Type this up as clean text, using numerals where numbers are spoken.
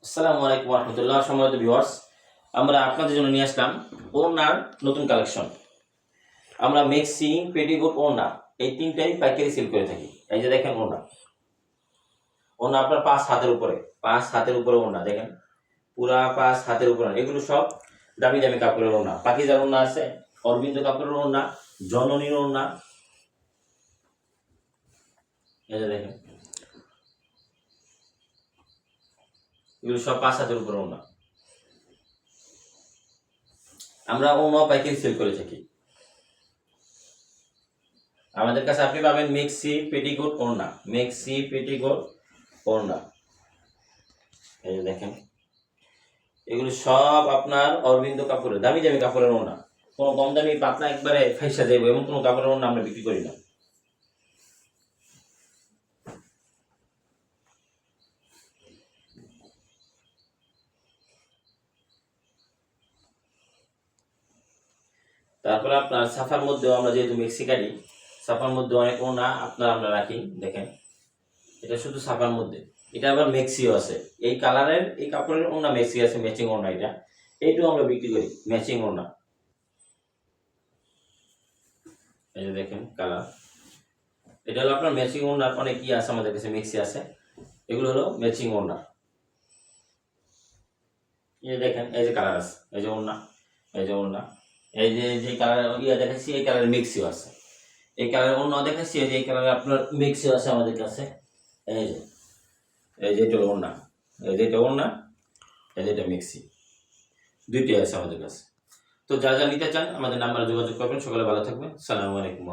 আসসালামু আলাইকুম রহমতুল্লাহ। সম্মানিত ভিউয়ার্স, আমরা আপনাদের জন্য নিয়ে আসলাম ওড়নার নতুন কালেকশন। আমরা মেক্সি, পেটিকোট, ওড়না এই তিনটাই পাইকারি সেল করে থাকি। এই যে দেখেন ওড়না, ওড়না আপনার 5 হাতের উপরে ওড়না দেখেন, পুরা 5 হাতের উপরে। এগুলো সব দামি দামি কাপড়ের ওড়না। পাকিজার ওড়না আছে, অরবিন্দ কাপড়ের ওড়না, জননীর ওড়না। এই যে দেখেন, এগুলো সব 5 হাতের উপরে ওড়না। আমরা ওড়না পাইকারি সেল করে থাকি। আমাদের কাছে আপনি পাবেন মেক্সি, পেটিকোট, ওড়না। মেক্সি, পেটিকোট, ওড়না। এই যে দেখেন, এগুলো সব আপনার অরবিন্দ কাপড়ের, দামি দামি কাপড়ের ওড়না। কোনো কম দামি পাতলা একবারে ফাইসা যাইব এমন কোনো কাপড়ের ওড়না আমরা বিক্রি করি না। তারপরে আপনার সাফার মধ্যেও আমরা যেহেতু মেক্সি কাটি, সাফার মধ্যে অনেক ওড়না আমরা রাখি। দেখেন, এটা শুধু সাফার মধ্যে, এটা আবার মেক্সিও আছে। এই কালারের এই কাপড়ের ওড়না মেক্সি আছে, ম্যাচিং ওড়না। এইটাও আমরা বিক্রি করি, ম্যাচিং ওড়না। এই যে দেখেন কালার, এটা হলো আপনার ম্যাচিং ওড়নার অনেক আছে আমাদের কাছে, মেক্সি আছে। এগুলো হলো ম্যাচিং ওড়না। এই দেখেন, এই যে কালার আছে, এই যে ওড়না, এই যে ওড়না। এই যে কালার দেখাচ্ছি, এই কালারের মিক্সিও আছে। এই কালারের অন্য দেখাচ্ছি, এই যে এই কালারের আপনার মিক্সিও আছে আমাদের কাছে। এই যে এটা ওড়না, এই যে এটা ওড়না, এই যে এটা মিক্সি, দুইটাই আছে আমাদের কাছে। তো যা যা নিতে চান আমাদের নাম্বারে যোগাযোগ করবেন। সকালে ভালো থাকবেন। সালামু আলাইকুম।